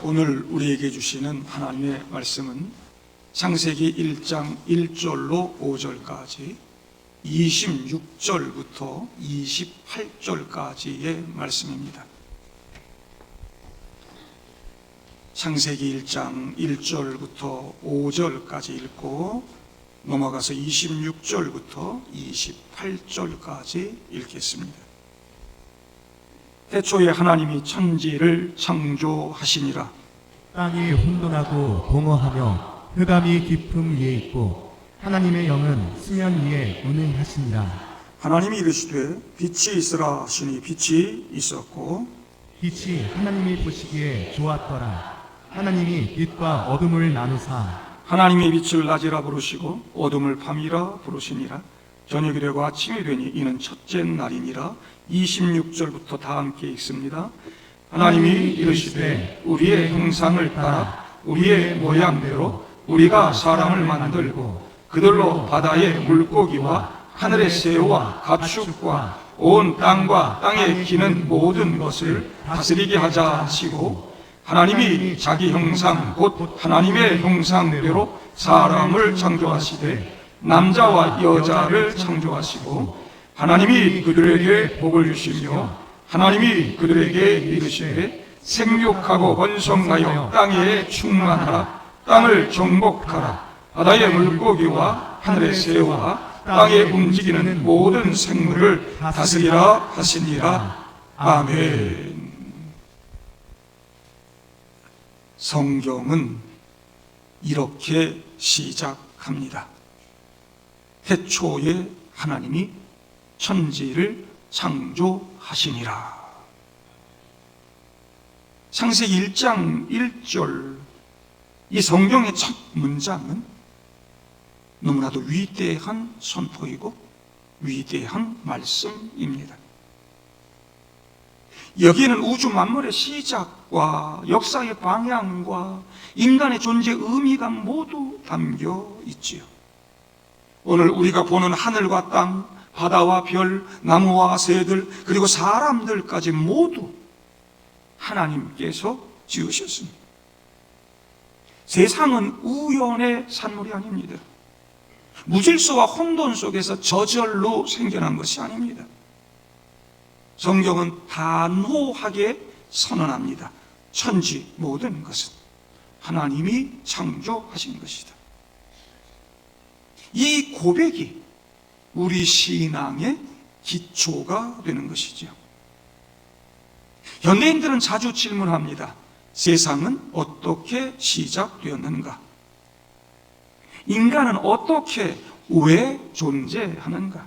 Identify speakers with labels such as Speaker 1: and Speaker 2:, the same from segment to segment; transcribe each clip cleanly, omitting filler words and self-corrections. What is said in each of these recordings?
Speaker 1: 오늘 우리에게 주시는 하나님의 말씀은 창세기 1장 1절로 5절까지 26절부터 28절까지의 말씀입니다. 창세기 1장 1절부터 5절까지 읽고 넘어가서 26절부터 28절까지 읽겠습니다. 태초에 하나님이 천지를 창조하시니라.
Speaker 2: 땅이 혼돈하고 공허하며 흑암이 깊음 위에 있고 하나님의 영은 수면 위에 운행하시니라.
Speaker 1: 하나님이 이르시되 빛이 있으라 하시니 빛이 있었고
Speaker 2: 빛이 하나님이 보시기에 좋았더라. 하나님이 빛과 어둠을 나누사
Speaker 1: 하나님의 빛을 낮이라 부르시고 어둠을 밤이라 부르시니라. 저녁이 되고 아침이 되니 이는 첫째 날이니라. 26절부터 다 함께 읽습니다. 하나님이 이르시되 우리의 형상을 따라 우리의 모양대로 우리가 사람을 만들고 그들로 바다의 물고기와 하늘의 새와 가축과 온 땅과 땅에 기는 모든 것을 다스리게 하자 하시고 하나님이 자기 형상 곧 하나님의 형상대로 사람을 창조하시되 남자와 여자를 창조하시고 하나님이 그들에게 복을 주시며 하나님이 그들에게 이르시되 생육하고 번성하여 땅에 충만하라. 땅을 정복하라. 바다의 물고기와 하늘의 새와 땅에 움직이는 모든 생물을 다스리라 하시니라. 아멘. 성경은 이렇게 시작합니다. 태초에 하나님이 천지를 창조하시니라. 창세기 1장 1절 이 성경의 첫 문장은 너무나도 위대한 선포이고 위대한 말씀입니다. 여기에는 우주 만물의 시작과 역사의 방향과 인간의 존재의 의미가 모두 담겨 있지요. 오늘 우리가 보는 하늘과 땅, 바다와 별, 나무와 새들, 그리고 사람들까지 모두 하나님께서 지으셨습니다. 세상은 우연의 산물이 아닙니다. 무질서와 혼돈 속에서 저절로 생겨난 것이 아닙니다. 성경은 단호하게 선언합니다. 천지 모든 것은 하나님이 창조하신 것이다. 이 고백이 우리 신앙의 기초가 되는 것이죠. 현대인들은 자주 질문합니다. 세상은 어떻게 시작되었는가? 인간은 어떻게, 왜 존재하는가?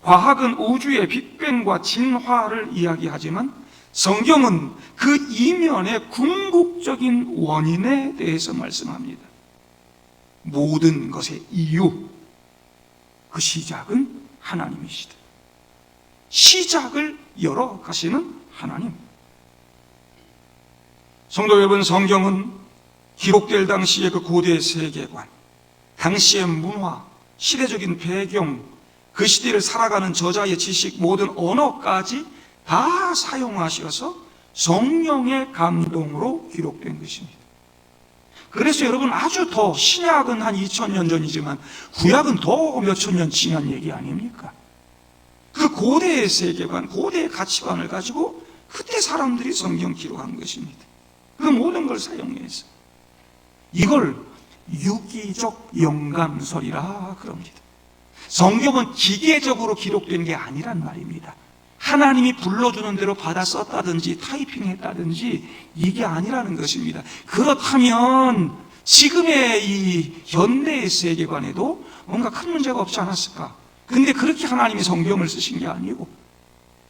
Speaker 1: 과학은 우주의 빅뱅과 진화를 이야기하지만 성경은 그 이면의 궁극적인 원인에 대해서 말씀합니다. 모든 것의 이유, 그 시작은 하나님이시다. 시작을 열어가시는 하나님. 성도 여러분, 성경은 기록될 당시의 그 고대 세계관, 당시의 문화, 시대적인 배경, 그 시대를 살아가는 저자의 지식, 모든 언어까지 다 사용하셔서 성령의 감동으로 기록된 것입니다. 그래서 여러분, 아주 더 신약은 한 2000년 전이지만 구약은 더 몇천 년 지난 얘기 아닙니까? 그 고대의 세계관, 고대의 가치관을 가지고 그때 사람들이 성경 기록한 것입니다. 그 모든 걸 사용해서 이걸 유기적 영감설이라 그럽니다. 성경은 기계적으로 기록된 게 아니란 말입니다. 하나님이 불러주는 대로 받아 썼다든지 타이핑했다든지 이게 아니라는 것입니다. 그렇다면 지금의 이 현대의 세계관에도 뭔가 큰 문제가 없지 않았을까? 근데 그렇게 하나님이 성경을 쓰신 게 아니고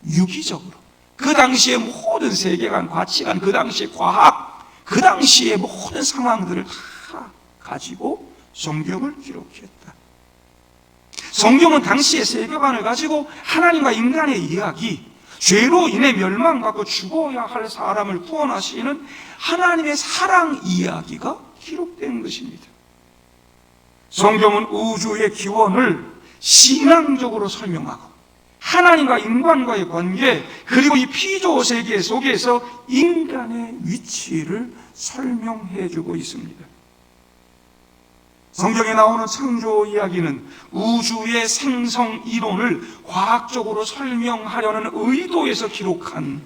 Speaker 1: 유기적으로 그 당시의 모든 세계관, 가치관, 그 당시의 과학, 그 당시의 모든 상황들을 다 가지고 성경을 기록했다. 성경은 당시의 세계관을 가지고 하나님과 인간의 이야기, 죄로 인해 멸망받고 죽어야 할 사람을 구원하시는 하나님의 사랑 이야기가 기록된 것입니다. 성경은 우주의 기원을 신앙적으로 설명하고 하나님과 인간과의 관계, 그리고 이 피조 세계 속에서 인간의 위치를 설명해 주고 있습니다. 성경에 나오는 창조 이야기는 우주의 생성 이론을 과학적으로 설명하려는 의도에서 기록한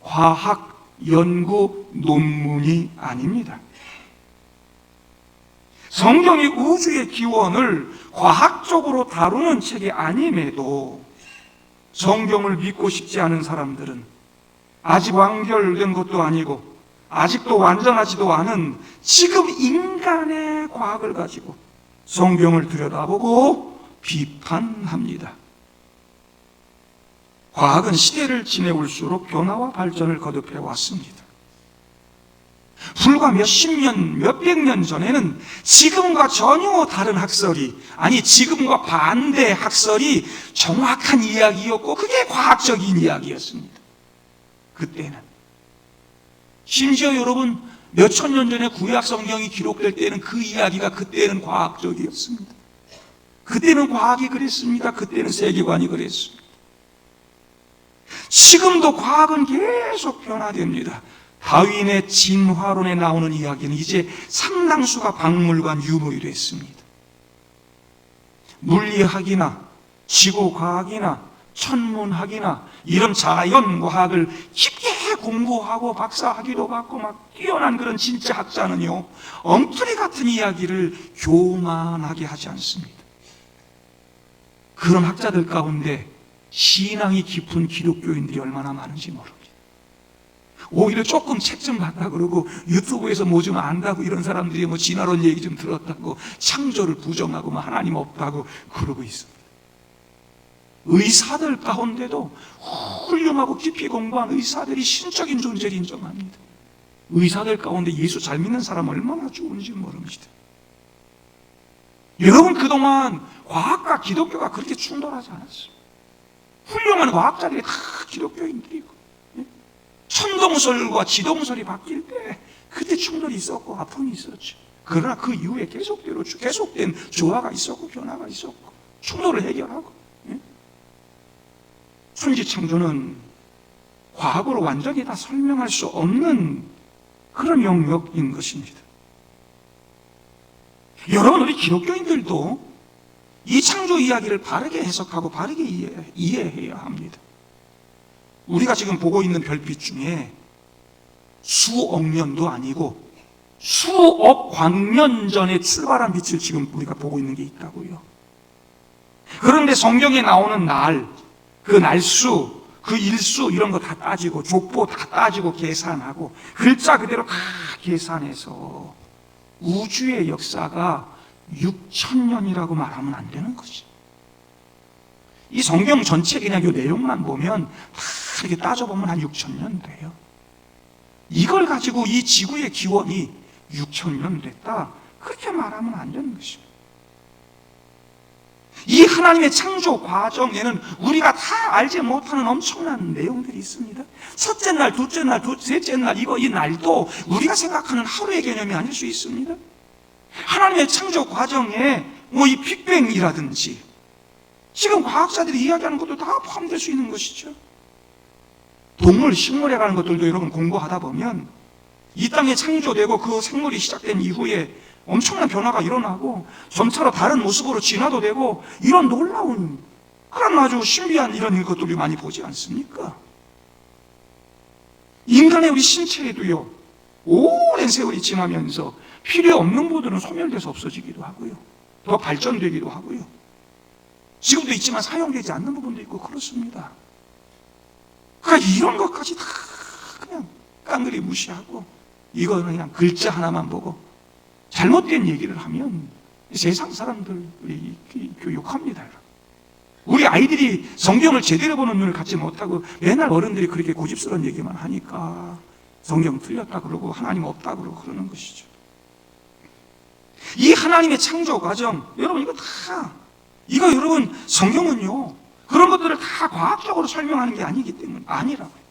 Speaker 1: 과학 연구 논문이 아닙니다. 성경이 우주의 기원을 과학적으로 다루는 책이 아님에도 성경을 믿고 싶지 않은 사람들은 아직 완결된 것도 아니고 아직도 완전하지도 않은 지금 인간의 과학을 가지고 성경을 들여다보고 비판합니다. 과학은 시대를 지내올수록 변화와 발전을 거듭해 왔습니다. 불과 몇십 년, 몇백 년 전에는 지금과 전혀 다른 학설이, 아니 지금과 반대 학설이 정확한 이야기였고 그게 과학적인 이야기였습니다. 그때는. 심지어 여러분, 몇천 년 전에 구약 성경이 기록될 때는 그 이야기가 그때는 과학적이었습니다. 그때는 과학이 그랬습니다. 그때는 세계관이 그랬습니다. 지금도 과학은 계속 변화됩니다. 다윈의 진화론에 나오는 이야기는 이제 상당수가 박물관 유물이 됐습니다. 물리학이나 지구과학이나 천문학이나 이런 자연과학을 깊게 공부하고 박사학위도 받고 막 뛰어난 그런 진짜 학자는요, 엉터리 같은 이야기를 교만하게 하지 않습니다. 그런 학자들 가운데 신앙이 깊은 기독교인들이 얼마나 많은지 모릅니다. 오히려 조금 책 좀 봤다 그러고 유튜브에서 뭐 좀 안다고 이런 사람들이 뭐 진화론 얘기 좀 들었다고 창조를 부정하고 뭐 하나님 없다고 그러고 있습니다. 의사들 가운데도 훌륭하고 깊이 공부한 의사들이 신적인 존재를 인정합니다. 의사들 가운데 예수 잘 믿는 사람 얼마나 좋은지 모릅니다. 여러분, 그동안 과학과 기독교가 그렇게 충돌하지 않았어요. 훌륭한 과학자들이 다 기독교인들이고, 천동설과 지동설이 바뀔 때 그때 충돌이 있었고 아픔이 있었죠. 그러나 그 이후에 계속된 조화가 있었고 변화가 있었고 충돌을 해결하고, 천지창조는 과학으로 완전히 다 설명할 수 없는 그런 영역인 것입니다. 여러분, 우리 기독교인들도 이 창조 이야기를 바르게 해석하고 바르게 이해해야 합니다. 우리가 지금 보고 있는 별빛 중에 수억 년도 아니고 수억 광년 전에 출발한 빛을 지금 우리가 보고 있는 게 있다고요. 그런데 성경에 나오는 날, 그 날수, 그 일수 이런 거 다 따지고 족보 다 따지고 계산하고 글자 그대로 다 계산해서 우주의 역사가 6,000년이라고 말하면 안 되는 거지. 이 성경 전체 그냥 이 내용만 보면 다 이렇게 따져보면 한 6,000년 돼요. 이걸 가지고 이 지구의 기원이 6,000년 됐다, 그렇게 말하면 안 되는 것입니다. 이 하나님의 창조 과정에는 우리가 다 알지 못하는 엄청난 내용들이 있습니다. 첫째 날, 둘째 날, 셋째 날, 이 날도 우리가 생각하는 하루의 개념이 아닐 수 있습니다. 하나님의 창조 과정에 뭐 이 빅뱅이라든지 지금 과학자들이 이야기하는 것도 다 포함될 수 있는 것이죠. 동물, 식물에 관한 것들도 여러분 공부하다 보면 이 땅에 창조되고 그 생물이 시작된 이후에 엄청난 변화가 일어나고 점차로 다른 모습으로 진화도 되고 이런 놀라운 그런 아주 신비한 이런 것들을 많이 보지 않습니까? 인간의 우리 신체에도요, 오랜 세월이 지나면서 필요 없는 부분들은 소멸돼서 없어지기도 하고요, 더 발전되기도 하고요, 지금도 있지만 사용되지 않는 부분도 있고 그렇습니다. 그러니까 이런 것까지 다 그냥 깡그리 무시하고 이거는 그냥 글자 하나만 보고 잘못된 얘기를 하면 세상 사람들이 교육합니다. 우리 아이들이 성경을 제대로 보는 눈을 갖지 못하고 맨날 어른들이 그렇게 고집스러운 얘기만 하니까 성경 틀렸다 그러고 하나님 없다 그러고 그러는 것이죠. 이 하나님의 창조 과정, 여러분 이거 여러분 성경은요 그런 것들을 다 과학적으로 설명하는 게 아니라고요.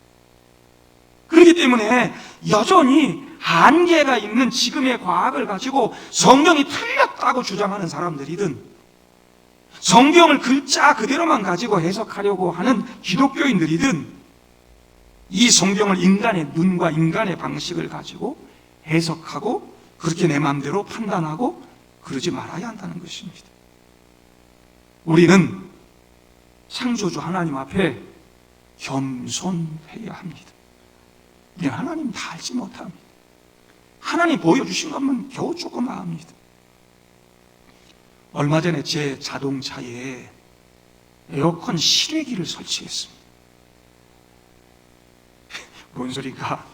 Speaker 1: 그렇기 때문에 여전히 한계가 있는 지금의 과학을 가지고 성경이 틀렸다고 주장하는 사람들이든 성경을 글자 그대로만 가지고 해석하려고 하는 기독교인들이든 이 성경을 인간의 눈과 인간의 방식을 가지고 해석하고 그렇게 내 마음대로 판단하고 그러지 말아야 한다는 것입니다. 우리는 창조주 하나님 앞에 겸손해야 합니다. 우리는 하나님 다 알지 못합니다. 하나님 보여주신 것만 겨우 조금 압니다. 얼마 전에 제 자동차에 에어컨 실외기를 설치했습니다. 뭔 소리가?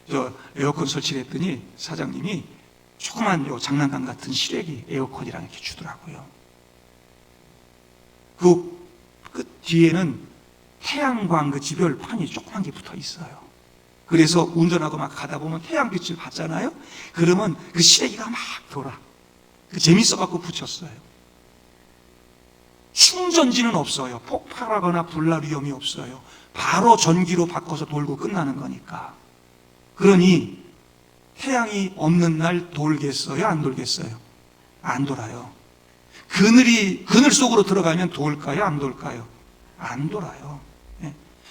Speaker 1: 저 에어컨 설치를 했더니 사장님이 조그만 요 장난감 같은 실외기 에어컨이랑 이렇게 주더라고요. 그 뒤에는 태양광 그 지별판이 조그만 게 붙어 있어요. 그래서 운전하고 막 가다 보면 태양빛을 받잖아요. 그러면 그 실외기가 막 돌아. 그 재밌어갖고 붙였어요. 충전지는 없어요. 폭발하거나 불날 위험이 없어요. 바로 전기로 바꿔서 돌고 끝나는 거니까. 그러니 태양이 없는 날 돌겠어요? 안 돌겠어요? 안 돌아요. 그늘 속으로 들어가면 돌까요? 안 돌까요? 안 돌아요.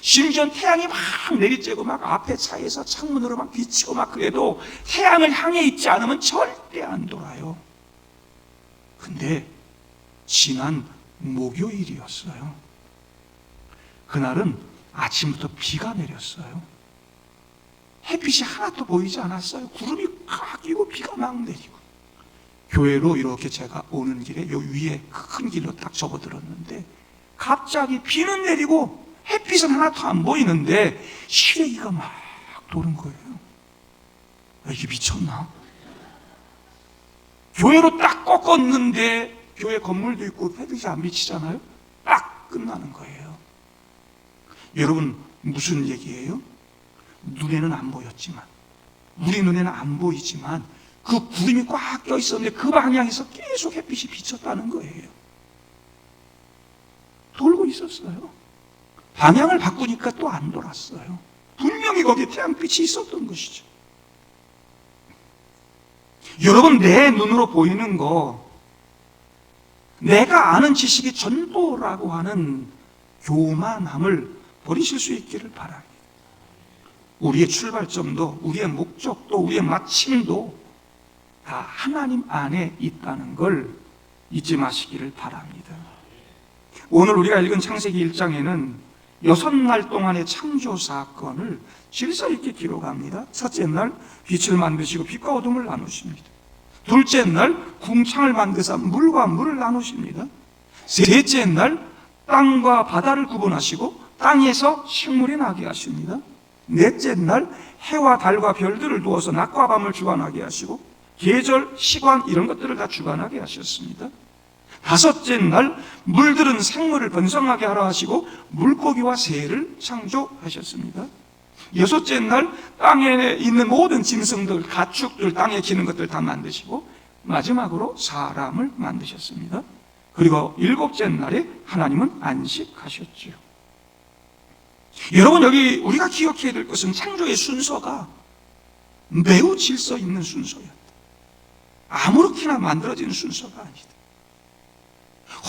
Speaker 1: 심지어 태양이 막 내리쬐고 막 앞에 차에서 창문으로 막 비치고 막 그래도 태양을 향해 있지 않으면 절대 안 돌아요. 근데 지난 목요일이었어요. 그날은 아침부터 비가 내렸어요. 햇빛이 하나도 보이지 않았어요. 구름이 꽉 끼고 비가 막 내리고. 교회로 이렇게 제가 오는 길에 요 위에 큰 길로 딱 접어들었는데 갑자기 비는 내리고 햇빛은 하나도 안 보이는데 실외기가 막 도는 거예요. 이게 미쳤나? 교회로 딱 꺾었는데 교회 건물도 있고 햇빛이 안 비치잖아요. 딱 끝나는 거예요. 여러분 무슨 얘기예요? 눈에는 안 보였지만, 우리 눈에는 안 보이지만 그 구름이 꽉 껴 있었는데 그 방향에서 계속 햇빛이 비쳤다는 거예요. 돌고 있었어요. 방향을 바꾸니까 또 안 돌았어요. 분명히 거기에 태양빛이 있었던 것이죠. 여러분, 내 눈으로 보이는 거, 내가 아는 지식이 전부라고 하는 교만함을 버리실 수 있기를 바랍니다. 우리의 출발점도, 우리의 목적도, 우리의 마침도 다 하나님 안에 있다는 걸 잊지 마시기를 바랍니다. 오늘 우리가 읽은 창세기 1장에는 6날 동안의 창조 사건을 질서 있게 기록합니다. 첫째 날 빛을 만드시고 빛과 어둠을 나누십니다. 둘째 날 궁창을 만드사 물과 물을 나누십니다. 셋째 날 땅과 바다를 구분하시고 땅에서 식물이 나게 하십니다. 넷째 날 해와 달과 별들을 두어서 낮과 밤을 주관하게 하시고 계절, 시간 이런 것들을 다 주관하게 하셨습니다. 다섯째 날 물들은 생물을 번성하게 하라 하시고 물고기와 새를 창조하셨습니다. 여섯째 날 땅에 있는 모든 짐승들, 가축들, 땅에 기는 것들 다 만드시고 마지막으로 사람을 만드셨습니다. 그리고 일곱째 날에 하나님은 안식하셨지요. 여러분, 여기 우리가 기억해야 될 것은 창조의 순서가 매우 질서 있는 순서였다. 아무렇게나 만들어진 순서가 아니다.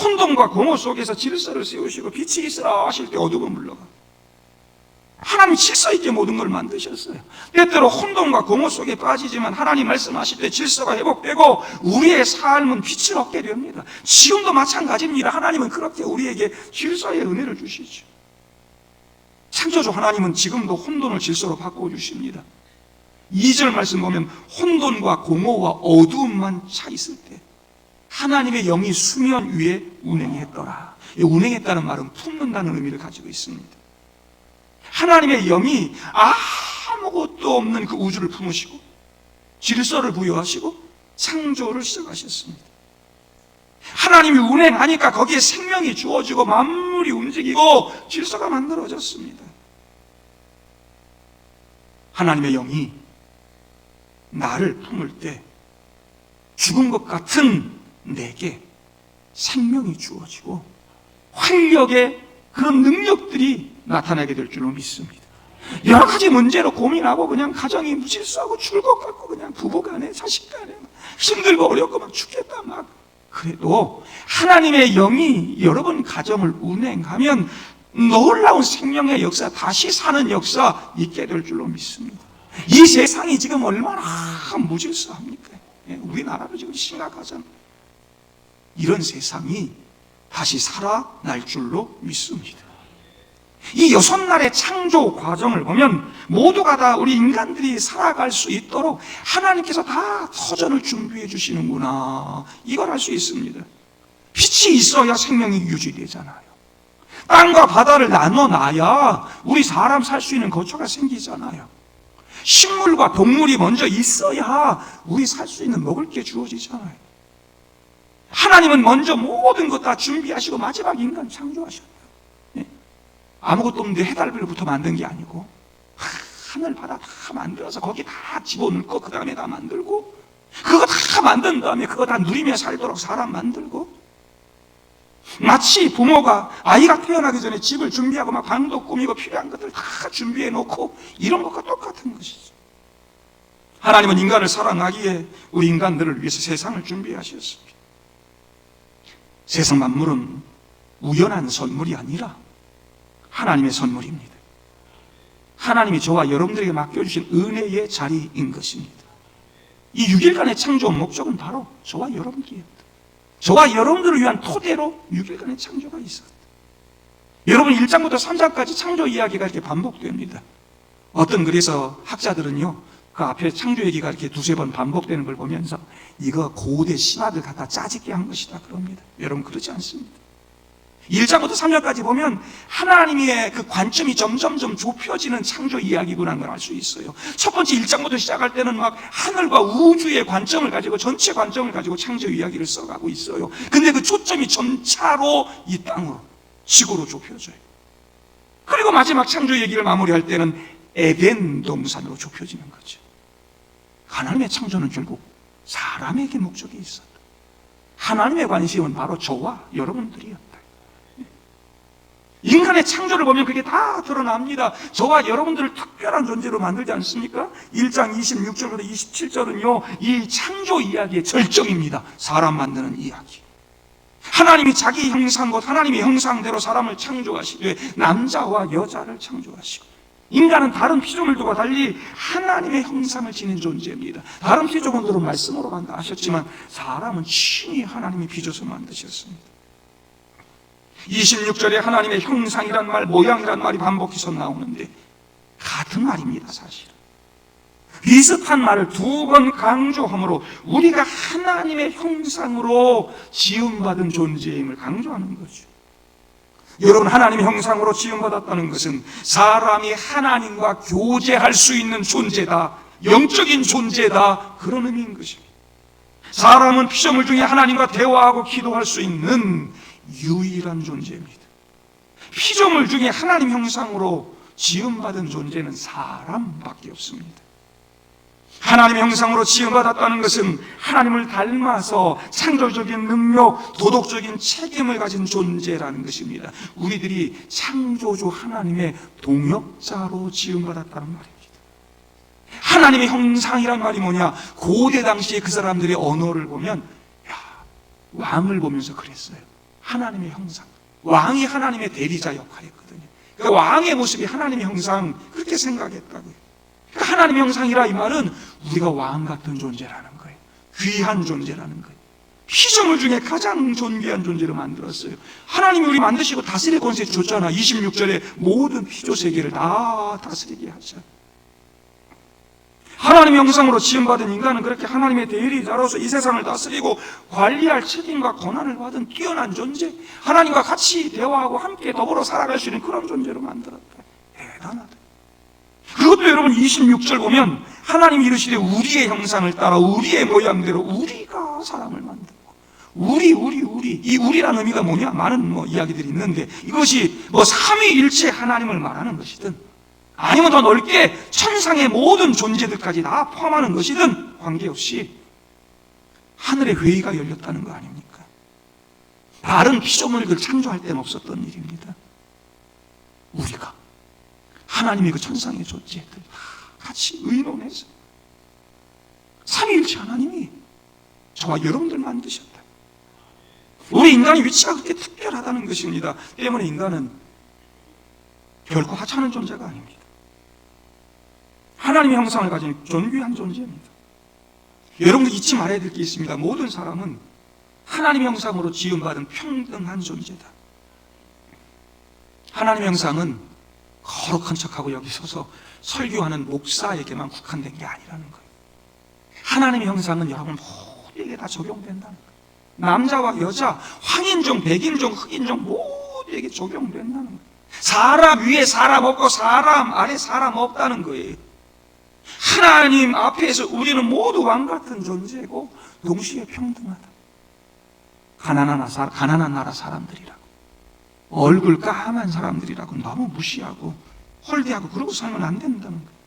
Speaker 1: 혼돈과 공허 속에서 질서를 세우시고 빛이 있으라 하실 때 어둠은 물러가. 하나님 질서 있게 모든 걸 만드셨어요. 때때로 혼돈과 공허 속에 빠지지만 하나님 말씀하실 때 질서가 회복되고 우리의 삶은 빛을 얻게 됩니다. 지금도 마찬가지입니다. 하나님은 그렇게 우리에게 질서의 은혜를 주시죠. 창조주 하나님은 지금도 혼돈을 질서로 바꿔주십니다. 2절 말씀 보면 혼돈과 공허와 어두움만 차 있을 때 하나님의 영이 수면 위에 운행했더라. 운행했다는 말은 품는다는 의미를 가지고 있습니다. 하나님의 영이 아무것도 없는 그 우주를 품으시고 질서를 부여하시고 창조를 시작하셨습니다. 하나님이 운행하니까 거기에 생명이 주어지고 만물이 움직이고 질서가 만들어졌습니다. 하나님의 영이 나를 품을 때 죽은 것 같은 내게 생명이 주어지고 활력의 그런 능력들이 나타나게 될 줄로 믿습니다. 여러 가지 문제로 고민하고 그냥 가정이 무질서하고 죽을 것 같고 그냥 부부간에 자식간에 힘들고 어렵고 막 죽겠다 막 그래도 하나님의 영이 여러분 가정을 운행하면 놀라운 생명의 역사, 다시 사는 역사 있게 될 줄로 믿습니다. 이 세상이 지금 얼마나 무질서합니까? 우리나라도 지금 심각하잖아요. 이런 세상이 다시 살아날 줄로 믿습니다. 이 6날의 창조 과정을 보면 모두가 다 우리 인간들이 살아갈 수 있도록 하나님께서 다 터전을 준비해 주시는구나, 이걸 알 수 있습니다. 빛이 있어야 생명이 유지되잖아요. 땅과 바다를 나눠놔야 우리 사람 살 수 있는 거처가 생기잖아요. 식물과 동물이 먼저 있어야 우리 살 수 있는 먹을 게 주어지잖아요. 하나님은 먼저 모든 것 다 준비하시고 마지막 인간 창조하셨어요. 아무것도 없는데 해달별부터 만든 게 아니고 하늘 바다 다 만들어서 거기 다 집어넣고 그 다음에 다 만들고, 그거 다 만든 다음에 그거 다 누리며 살도록 사람 만들고, 마치 부모가 아이가 태어나기 전에 집을 준비하고 막 방도 꾸미고 필요한 것들 다 준비해 놓고 이런 것과 똑같은 것이죠. 하나님은 인간을 사랑하기에 우리 인간들을 위해서 세상을 준비하셨습니다. 세상 만물은 우연한 선물이 아니라 하나님의 선물입니다. 하나님이 저와 여러분들에게 맡겨주신 은혜의 자리인 것입니다. 이 6일간의 창조 목적은 바로 저와 여러분들이었다. 저와 여러분들을 위한 토대로 6일간의 창조가 있었다. 여러분 1장부터 3장까지 창조 이야기가 이렇게 반복됩니다. 어떤 그래서 학자들은요, 그 앞에 창조 얘기가 이렇게 두세 번 반복되는 걸 보면서 이거 고대 신화들 갖다 짜집게 한 것이다 그럽니다. 여러분 그렇지 않습니다. 1장부터 3장까지 보면 하나님의 그 관점이 점점점 좁혀지는 창조 이야기구나 하는 걸 알 수 있어요. 첫 번째 1장부터 시작할 때는 막 하늘과 우주의 관점을 가지고, 전체 관점을 가지고 창조 이야기를 써가고 있어요. 근데 그 초점이 점차로 이 땅으로, 지구로 좁혀져요. 그리고 마지막 창조 얘기를 마무리할 때는 에덴 동산으로 좁혀지는 거죠. 하나님의 창조는 결국 사람에게 목적이 있었다. 하나님의 관심은 바로 저와 여러분들이었다. 인간의 창조를 보면 그게 다 드러납니다. 저와 여러분들을 특별한 존재로 만들지 않습니까? 1장 26절부터 27절은요, 이 창조 이야기의 절정입니다. 사람 만드는 이야기. 하나님이 자기 형상, 곧 하나님의 형상대로 사람을 창조하시되 남자와 여자를 창조하시고, 인간은 다른 피조물들과 달리 하나님의 형상을 지닌 존재입니다. 다른 피조물들은 말씀으로 간다 하셨지만 사람은 친히 하나님이 빚어서 만드셨습니다. 26절에 하나님의 형상이란 말, 모양이란 말이 반복해서 나오는데 같은 말입니다. 사실은 비슷한 말을 두 번 강조함으로 우리가 하나님의 형상으로 지음받은 존재임을 강조하는 거죠. 여러분, 하나님의 형상으로 지음받았다는 것은 사람이 하나님과 교제할 수 있는 존재다, 영적인 존재다, 그런 의미인 것입니다. 사람은 피조물 중에 하나님과 대화하고 기도할 수 있는 유일한 존재입니다. 피조물 중에 하나님 형상으로 지음받은 존재는 사람밖에 없습니다. 하나님의 형상으로 지음받았다는 것은 하나님을 닮아서 창조적인 능력, 도덕적인 책임을 가진 존재라는 것입니다. 우리들이 창조주 하나님의 동역자로 지음받았다는 말입니다. 하나님의 형상이란 말이 뭐냐? 고대 당시에 그 사람들의 언어를 보면 왕을 보면서 그랬어요. 하나님의 형상. 왕이 하나님의 대리자 역할이었거든요. 그러니까 왕의 모습이 하나님의 형상, 그렇게 생각했다고요. 그러니까 하나님의 형상이라 이 말은 우리가 왕 같은 존재라는 거예요. 귀한 존재라는 거예요. 피조물 중에 가장 존귀한 존재로 만들었어요. 하나님이 우리 만드시고 다스릴 권세 줬잖아. 26절에 모든 피조 세계를 다 다스리게 하죠. 하나님의 형상으로 지음받은 인간은 그렇게 하나님의 대리자로서 이 세상을 다스리고 관리할 책임과 권한을 받은 뛰어난 존재, 하나님과 같이 대화하고 함께 더불어 살아갈 수 있는 그런 존재로 만들었다. 대단하다. 그것도 여러분 26절 보면 하나님이 이르시되 우리의 형상을 따라 우리의 모양대로 우리가 사람을 만들고, 우리 이 우리라는 의미가 뭐냐? 많은 이야기들이 있는데 이것이 삼위일체 하나님을 말하는 것이든 아니면 더 넓게 천상의 모든 존재들까지 다 포함하는 것이든 관계없이 하늘의 회의가 열렸다는 거 아닙니까? 다른 피조물들 창조할 때는 없었던 일입니다. 우리가 하나님의 그 천상의 존재들 같이 의논해서 삼위일체 하나님이 저와 여러분들 만드셨다. 우리 인간의 위치가 그렇게 특별하다는 것입니다. 때문에 인간은 결코 하찮은 존재가 아닙니다. 하나님의 형상을 가진 존귀한 존재입니다. 여러분들 잊지 말아야 될 게 있습니다. 모든 사람은 하나님의 형상으로 지음받은 평등한 존재다. 하나님의 형상은 거룩한 척하고 여기 서서 설교하는 목사에게만 국한된 게 아니라는 거예요. 하나님의 형상은 여러분 모두에게 다 적용된다는 거예요. 남자와 여자, 황인종, 백인종, 흑인종 모두에게 적용된다는 거예요. 사람 위에 사람 없고 사람 아래 사람 없다는 거예요. 하나님 앞에서 우리는 모두 왕같은 존재고 동시에 평등하다. 가난한 나라 사람들이라고, 얼굴 까만 사람들이라고 너무 무시하고 홀대하고 그러고 살면 안 된다는 거예요.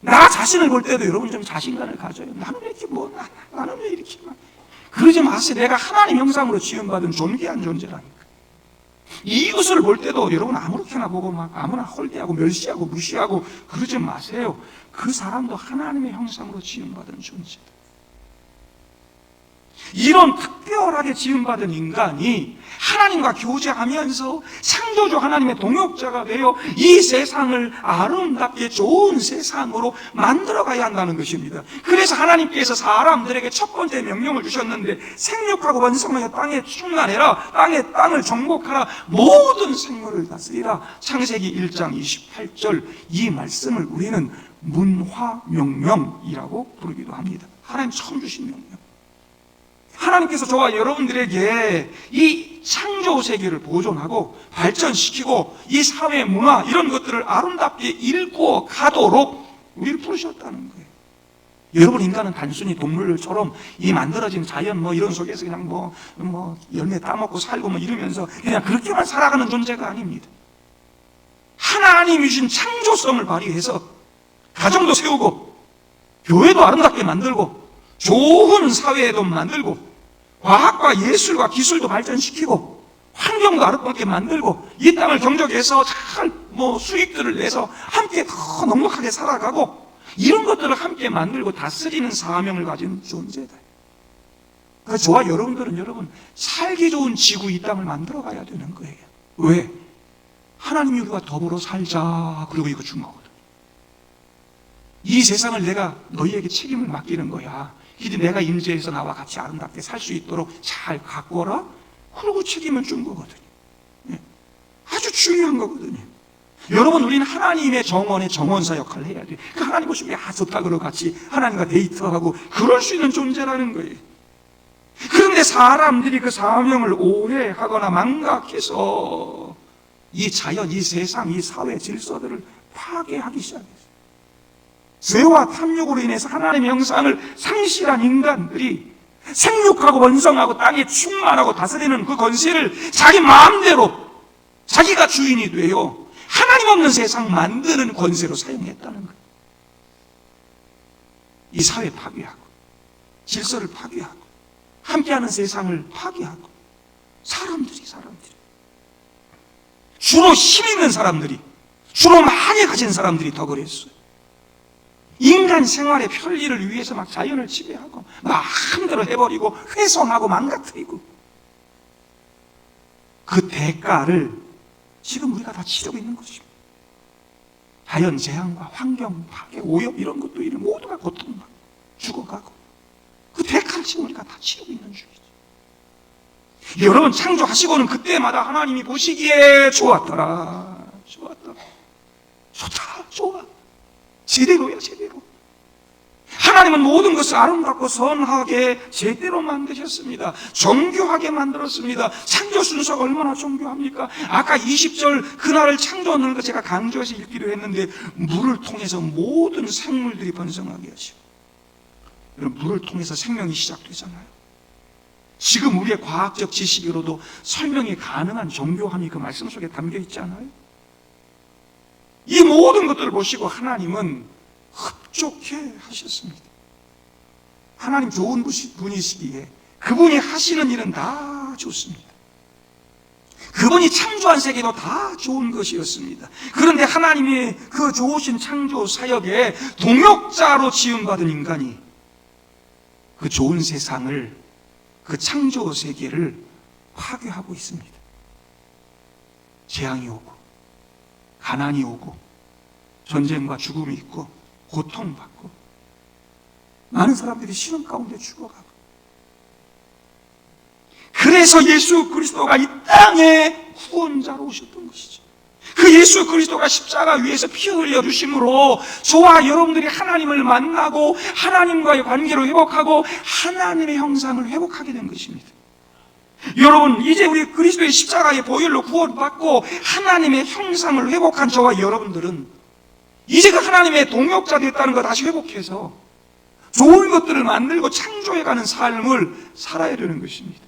Speaker 1: 나 자신을 볼 때도 여러분 좀 자신감을 가져요. 나는 왜 이렇게 나는 왜 이렇게 그러지 마세요. 내가 하나님 형상으로 지음받은 존귀한 존재라니까. 이것을 볼 때도 여러분 아무렇게나 보고 막 아무나 홀대하고 멸시하고 무시하고 그러지 마세요. 그 사람도 하나님의 형상으로 지음받은 존재다. 이런 특별하게 지음받은 인간이 하나님과 교제하면서 창조주 하나님의 동역자가 되어 이 세상을 아름답게 좋은 세상으로 만들어가야 한다는 것입니다. 그래서 하나님께서 사람들에게 첫 번째 명령을 주셨는데, 생육하고 번성하여 땅에 충만해라, 땅을 정복하라, 모든 생물을 다스리라. 창세기 1장 28절, 이 말씀을 우리는 문화명령이라고 부르기도 합니다. 하나님 처음 주신 명령. 하나님께서 저와 여러분들에게 이 창조 세계를 보존하고 발전시키고 이 사회 문화 이런 것들을 아름답게 일구어 가도록 우리를 부르셨다는 거예요. 여러분, 인간은 단순히 동물처럼 이 만들어진 자연 이런 속에서 그냥 열매 따먹고 살고 이러면서 그냥 그렇게만 살아가는 존재가 아닙니다. 하나님이 주신 창조성을 발휘해서 가정도 세우고 교회도 아름답게 만들고 좋은 사회도 만들고 과학과 예술과 기술도 발전시키고 환경도 아름답게 만들고 이 땅을 경적해서 잘 수익들을 내서 함께 더 넉넉하게 살아가고 이런 것들을 함께 만들고 다스리는 사명을 가진 존재다. 그래서 저와 여러분들은 살기 좋은 지구 이 땅을 만들어 가야 되는 거예요. 왜? 하나님이 우리가 더불어 살자 그리고 이거 준 거거든요. 이 세상을 내가 너희에게 책임을 맡기는 거야. 이제 내가 임재해서 나와 같이 아름답게 살 수 있도록 잘 가꾸어라. 그러고 책임을 준 거거든요. 아주 중요한 거거든요. 여러분, 우리는 하나님의 정원의 정원사 역할을 해야 돼요. 그 하나님 보시면 좋다 그러고 같이 하나님과 데이트하고 그럴 수 있는 존재라는 거예요. 그런데 사람들이 그 사명을 오해하거나 망각해서 이 자연, 이 세상, 이 사회 질서들을 파괴하기 시작했어요. 죄와 탐욕으로 인해서 하나님의 형상을 상실한 인간들이 생육하고 번성하고 땅에 충만하고 다스리는 그 권세를 자기 마음대로 자기가 주인이 되어 하나님 없는 세상 만드는 권세로 사용했다는 거예요. 이 사회 파괴하고 질서를 파괴하고 함께하는 세상을 파괴하고 사람들이 주로 힘 있는 사람들이, 주로 많이 가진 사람들이 더 그랬어요. 인간 생활의 편리를 위해서 막 자연을 지배하고 마음대로 해버리고 훼손하고 망가뜨리고, 그 대가를 지금 우리가 다 치르고 있는 것입니다. 자연 재앙과 환경 파괴, 오염 이런 것도 모두가 고통받고 죽어가고 그 대가를 지금 우리가 다 치르고 있는 중이죠. 여러분, 창조하시고는 그때마다 하나님이 보시기에 좋았더라. 좋다, 좋아. 제대로야, 제대로. 하나님은 모든 것을 아름답고 선하게 제대로 만드셨습니다. 정교하게 만들었습니다. 창조 순서가 얼마나 정교합니까? 아까 20절 그날을 창조하는 거 제가 강조해서 읽기도 했는데, 물을 통해서 모든 생물들이 번성하게 하시고, 물을 통해서 생명이 시작되잖아요. 지금 우리의 과학적 지식으로도 설명이 가능한 정교함이 그 말씀 속에 담겨 있지 않아요? 이 모든 것들을 보시고 하나님은 흡족해 하셨습니다. 하나님 좋은 분이시기에 그분이 하시는 일은 다 좋습니다. 그분이 창조한 세계도 다 좋은 것이었습니다. 그런데 하나님의 그 좋으신 창조 사역에 동역자로 지음받은 인간이 그 좋은 세상을, 그 창조 세계를 파괴하고 있습니다. 재앙이 오고 가난이 오고 전쟁과 죽음이 있고 고통받고 많은 사람들이 신음 가운데 죽어가고, 그래서 예수 그리스도가 이 땅에 구원자로 오셨던 것이죠. 그 예수 그리스도가 십자가 위에서 피 흘려 주심으로 저와 여러분들이 하나님을 만나고 하나님과의 관계를 회복하고 하나님의 형상을 회복하게 된 것입니다. 여러분, 이제 우리 그리스도의 십자가의 보혈로 구원받고 하나님의 형상을 회복한 저와 여러분들은 이제 그 하나님의 동역자 됐다는 거 다시 회복해서 좋은 것들을 만들고 창조해가는 삶을 살아야 되는 것입니다.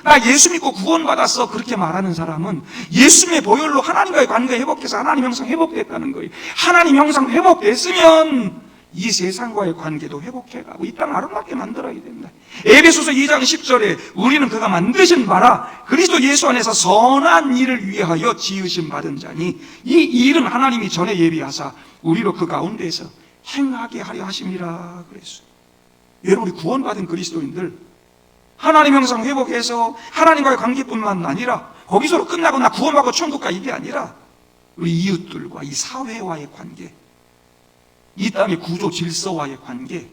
Speaker 1: 나 예수 믿고 구원받았어 그렇게 말하는 사람은 예수님의 보혈로 하나님과의 관계 회복해서 하나님 형상 회복됐다는 거예요. 하나님 형상 회복됐으면 이 세상과의 관계도 회복해가고 이 땅 아름답게 만들어야 된다. 에베소서 2장 10절에 우리는 그가 만드신 바라 그리스도 예수 안에서 선한 일을 위하여 지으심 받은 자니 이 일은 하나님이 전에 예비하사 우리로 그 가운데에서 행하게 하려 하심이라 그랬어요. 여러분, 우리 구원받은 그리스도인들 하나님 형상 회복해서 하나님과의 관계뿐만 아니라 거기서로 끝나고 나 구원받고 천국 가 이게 아니라 우리 이웃들과 이 사회와의 관계, 이 땅의 구조 질서와의 관계,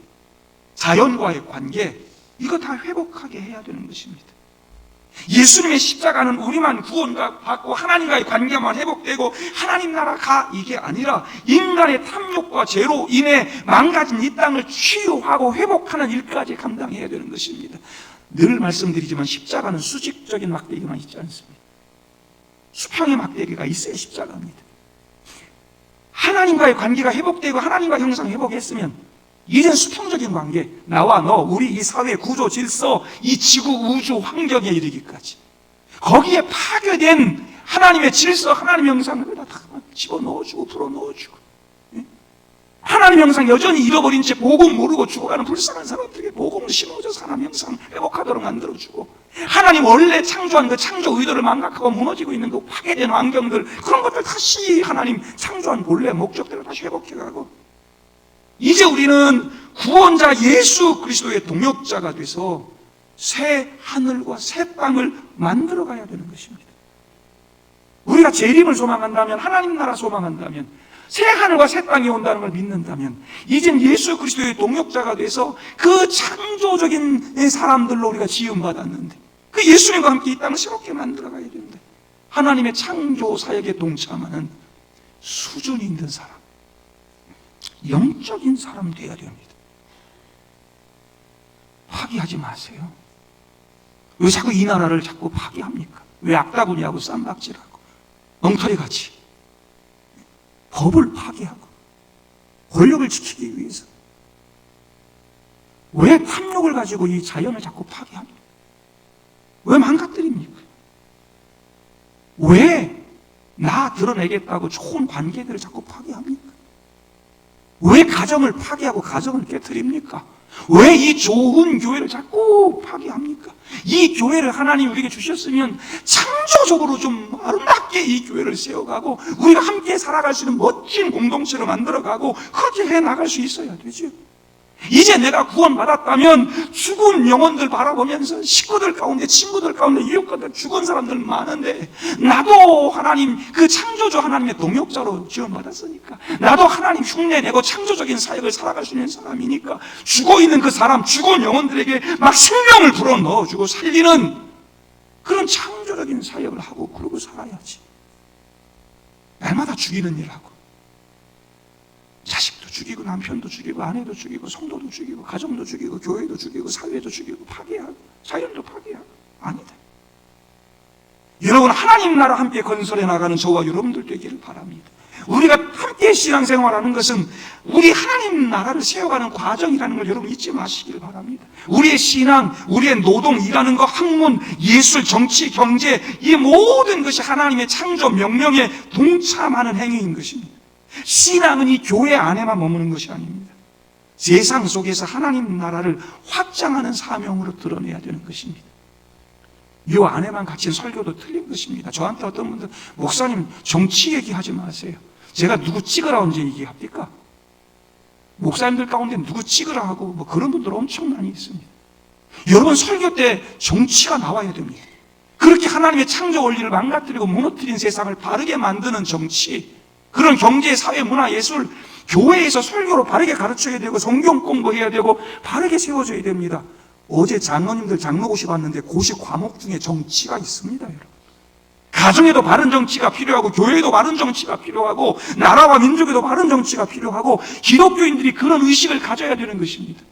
Speaker 1: 자연과의 관계, 이거 다 회복하게 해야 되는 것입니다. 예수님의 십자가는 우리만 구원받고 하나님과의 관계만 회복되고 하나님 나라 가 이게 아니라 인간의 탐욕과 죄로 인해 망가진 이 땅을 치유하고 회복하는 일까지 감당해야 되는 것입니다. 늘 말씀드리지만 십자가는 수직적인 막대기만 있지 않습니다. 수평의 막대기가 있어야 십자가입니다. 하나님과의 관계가 회복되고 하나님과 형상 회복했으면 이젠 수평적인 관계, 나와 너, 우리 이 사회 구조 질서, 이 지구 우주 환경에 이르기까지 거기에 파괴된 하나님의 질서, 하나님의 형상을 다 집어넣어주고 불어넣어주고, 하나님 형상 여전히 잃어버린 채 복음 모르고 죽어가는 불쌍한 사람들에게 복음을 심어줘서 하나님 형상 회복하도록 만들어주고, 하나님 원래 창조한 그 창조 의도를 망각하고 무너지고 있는 그 파괴된 환경들, 그런 것들 다시 하나님 창조한 본래 목적대로 다시 회복해가고, 이제 우리는 구원자 예수 그리스도의 동역자가 돼서 새 하늘과 새 땅을 만들어 가야 되는 것입니다. 우리가 재림을 소망한다면, 하나님 나라 소망한다면, 새 하늘과 새 땅이 온다는 걸 믿는다면 이젠 예수 그리스도의 동역자가 돼서 그 창조적인 사람들로 우리가 지음받았는데 그 예수님과 함께 이 땅을 새롭게 만들어 가야 된다. 하나님의 창조 사역에 동참하는 수준이 있는 사람, 영적인 사람 되어야 됩니다. 파기하지 마세요. 왜 자꾸 이 나라를 자꾸 파기합니까? 왜 악다구니하고 쌈박질하고 엉터리같이 법을 파기하고 권력을 지키기 위해서 왜 탐욕을 가지고 이 자연을 자꾸 파괴합니까? 왜 망가뜨립니까? 왜 나 드러내겠다고 좋은 관계들을 자꾸 파괴합니까? 왜 가정을 파괴하고 가정을 깨뜨립니까? 왜 이 좋은 교회를 자꾸 파괴합니까? 이 교회를 하나님 우리에게 주셨으면 창조적으로 좀 아름답게 이 교회를 세워가고 우리가 함께 살아갈 수 있는 멋진 공동체로 만들어가고 그렇게 해나갈 수 있어야 되죠. 이제 내가 구원받았다면 죽은 영혼들 바라보면서 식구들 가운데, 친구들 가운데, 이웃 가운데 죽은 사람들 많은데 나도 하나님 그 창조주 하나님의 동역자로 지원받았으니까 나도 하나님 흉내내고 창조적인 사역을 살아갈 수 있는 사람이니까 죽어있는 그 사람, 죽은 영혼들에게 막 생명을 불어넣어주고 살리는 그런 창조적인 사역을 하고 그러고 살아야지. 날마다 죽이는 일 하고 자식도 죽이고 남편도 죽이고 아내도 죽이고 성도도 죽이고 가정도 죽이고 교회도 죽이고 사회도 죽이고 파괴하고 자연도 파괴하고 아니다. 여러분, 하나님 나라 함께 건설해 나가는 저와 여러분들 되기를 바랍니다. 우리가 함께 신앙생활하는 것은 우리 하나님 나라를 세워가는 과정이라는 걸 여러분 잊지 마시길 바랍니다. 우리의 신앙, 우리의 노동, 일하는 것, 학문, 예술, 정치, 경제, 이 모든 것이 하나님의 창조 명령에 동참하는 행위인 것입니다. 신앙은 이 교회 안에만 머무는 것이 아닙니다. 세상 속에서 하나님 나라를 확장하는 사명으로 드러내야 되는 것입니다. 이 안에만 갇힌 설교도 틀린 것입니다. 저한테 어떤 분들 목사님 정치 얘기하지 마세요. 제가 누구 찍으라 언제 얘기합니까? 목사님들 가운데 누구 찍으라 하고 뭐 그런 분들 엄청 많이 있습니다. 여러분, 설교 때 정치가 나와야 됩니다. 그렇게 하나님의 창조 원리를 망가뜨리고 무너뜨린 세상을 바르게 만드는 정치, 그런 경제, 사회, 문화, 예술, 교회에서 설교로 바르게 가르쳐야 되고 성경 공부해야 되고 바르게 세워져야 됩니다. 어제 장로님들 장로고시 봤는데 고시 과목 중에 정치가 있습니다, 여러분. 가정에도 바른 정치가 필요하고 교회에도 바른 정치가 필요하고 나라와 민족에도 바른 정치가 필요하고 기독교인들이 그런 의식을 가져야 되는 것입니다.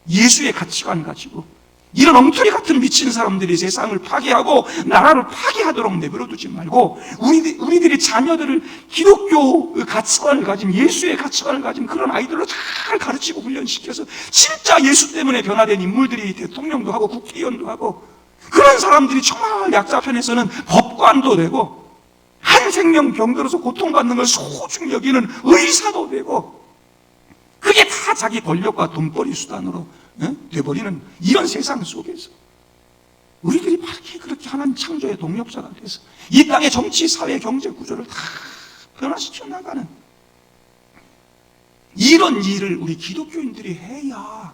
Speaker 1: 예수의 가치관 가지고 이런 엉터리 같은 미친 사람들이 세상을 파괴하고 나라를 파괴하도록 내버려두지 말고 우리들이 자녀들을 기독교 가치관을 가진, 예수의 가치관을 가진 그런 아이들로 잘 가르치고 훈련시켜서 진짜 예수 때문에 변화된 인물들이 대통령도 하고 국회의원도 하고, 그런 사람들이 정말 약자 편에서는 법관도 되고 한 생명 병들어서 고통받는 걸 소중히 여기는 의사도 되고, 그게 다 자기 권력과 돈벌이 수단으로 돼버리는 이런 세상 속에서 우리들이 바르게 그렇게 하나님 창조의 동력자가 돼서 이 땅의 정치, 사회, 경제 구조를 다 변화시켜 나가는 이런 일을 우리 기독교인들이 해야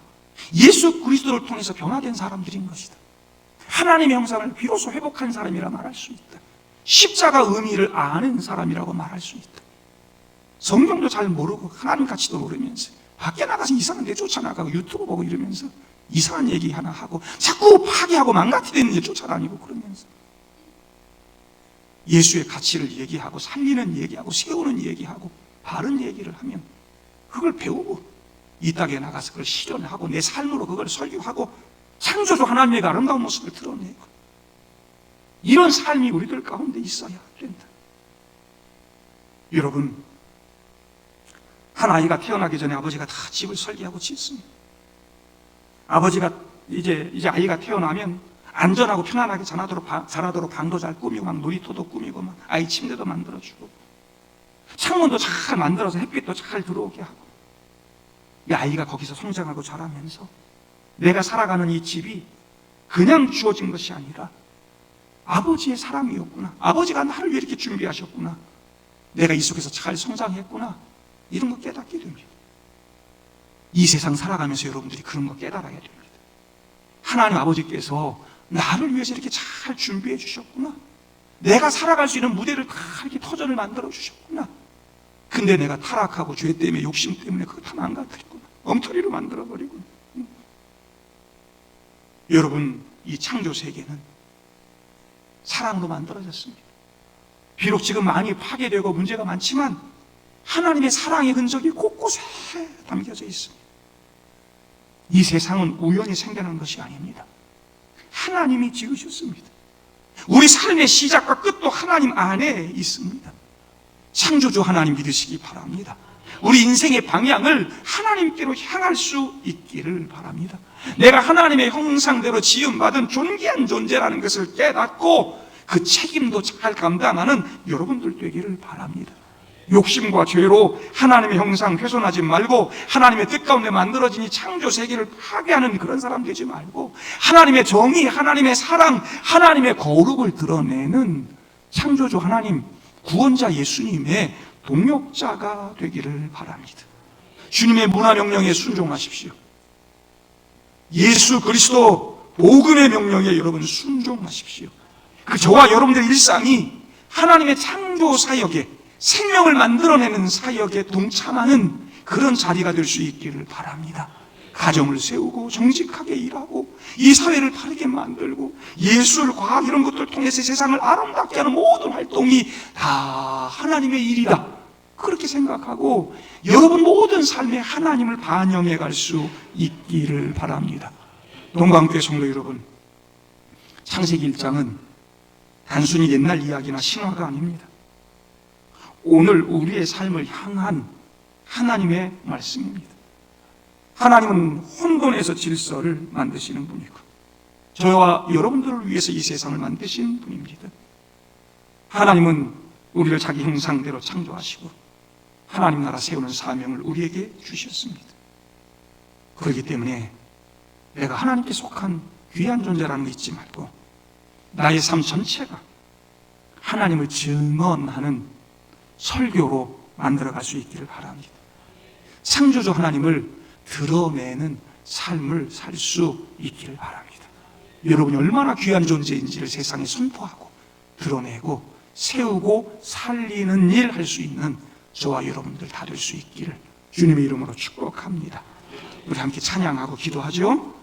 Speaker 1: 예수 그리스도를 통해서 변화된 사람들인 것이다. 하나님의 형상을 비로소 회복한 사람이라 말할 수 있다. 십자가 의미를 아는 사람이라고 말할 수 있다. 성경도 잘 모르고 하나님 가치도 모르면서 밖에 나가서 이상한 데 쫓아나가고 유튜브 보고 이러면서 이상한 얘기 하나 하고 자꾸 파괴하고 망가뜨리는 일 쫓아다니고 그러면서 예수의 가치를 얘기하고 살리는 얘기하고 세우는 얘기하고 바른 얘기를 하면 그걸 배우고 이 땅에 나가서 그걸 실현하고 내 삶으로 그걸 설교하고 창조주 하나님의 아름다운 모습을 드러내고 이런 삶이 우리들 가운데 있어야 된다. 여러분, 한 아이가 태어나기 전에 아버지가 다 집을 설계하고 짓습니다. 아버지가 이제 아이가 태어나면 안전하고 편안하게 자라도록 방도 잘 꾸미고 막 놀이터도 꾸미고 막 아이 침대도 만들어주고 창문도 잘 만들어서 햇빛도 잘 들어오게 하고, 이 아이가 거기서 성장하고 자라면서 내가 살아가는 이 집이 그냥 주어진 것이 아니라 아버지의 사랑이었구나, 아버지가 나를 왜 이렇게 준비하셨구나, 내가 이 속에서 잘 성장했구나, 이런 거 깨닫게 됩니다. 이 세상 살아가면서 여러분들이 그런 거 깨달아야 됩니다. 하나님 아버지께서 나를 위해서 이렇게 잘 준비해 주셨구나, 내가 살아갈 수 있는 무대를 다 이렇게 터전을 만들어 주셨구나. 근데 내가 타락하고 죄 때문에 욕심 때문에 그거 다 망가뜨렸구나, 엉터리로 만들어버리고. 여러분, 이 창조 세계는 사랑으로 만들어졌습니다. 비록 지금 많이 파괴되고 문제가 많지만 하나님의 사랑의 흔적이 곳곳에 담겨져 있습니다. 이 세상은 우연히 생겨난 것이 아닙니다. 하나님이 지으셨습니다. 우리 삶의 시작과 끝도 하나님 안에 있습니다. 창조주 하나님 믿으시기 바랍니다. 우리 인생의 방향을 하나님께로 향할 수 있기를 바랍니다. 내가 하나님의 형상대로 지음받은 존귀한 존재라는 것을 깨닫고 그 책임도 잘 감당하는 여러분들 되기를 바랍니다. 욕심과 죄로 하나님의 형상 훼손하지 말고 하나님의 뜻 가운데 만들어진 이 창조 세계를 파괴하는 그런 사람 되지 말고 하나님의 정의, 하나님의 사랑, 하나님의 거룩을 드러내는 창조주 하나님, 구원자 예수님의 동역자가 되기를 바랍니다. 주님의 문화 명령에 순종하십시오. 예수 그리스도 복음의 명령에 여러분 순종하십시오. 그 저와 여러분들의 일상이 하나님의 창조 사역에, 생명을 만들어내는 사역에 동참하는 그런 자리가 될 수 있기를 바랍니다. 가정을 세우고 정직하게 일하고 이 사회를 바르게 만들고 예술, 과학 이런 것들 통해서 세상을 아름답게 하는 모든 활동이 다 하나님의 일이다, 그렇게 생각하고 여러분 모든 삶에 하나님을 반영해 갈 수 있기를 바랍니다. 동방교회 성도 여러분, 창세기 1장은 단순히 옛날 이야기나 신화가 아닙니다. 오늘 우리의 삶을 향한 하나님의 말씀입니다. 하나님은 혼돈에서 질서를 만드시는 분이고 저와 여러분들을 위해서 이 세상을 만드신 분입니다. 하나님은 우리를 자기 형상대로 창조하시고 하나님 나라 세우는 사명을 우리에게 주셨습니다. 그렇기 때문에 내가 하나님께 속한 귀한 존재라는 거 잊지 말고 나의 삶 전체가 하나님을 증언하는 설교로 만들어갈 수 있기를 바랍니다. 창조주 하나님을 드러내는 삶을 살 수 있기를 바랍니다. 여러분이 얼마나 귀한 존재인지를 세상에 선포하고 드러내고 세우고 살리는 일 할 수 있는 저와 여러분들 다 될 수 있기를 주님의 이름으로 축복합니다. 우리 함께 찬양하고 기도하죠.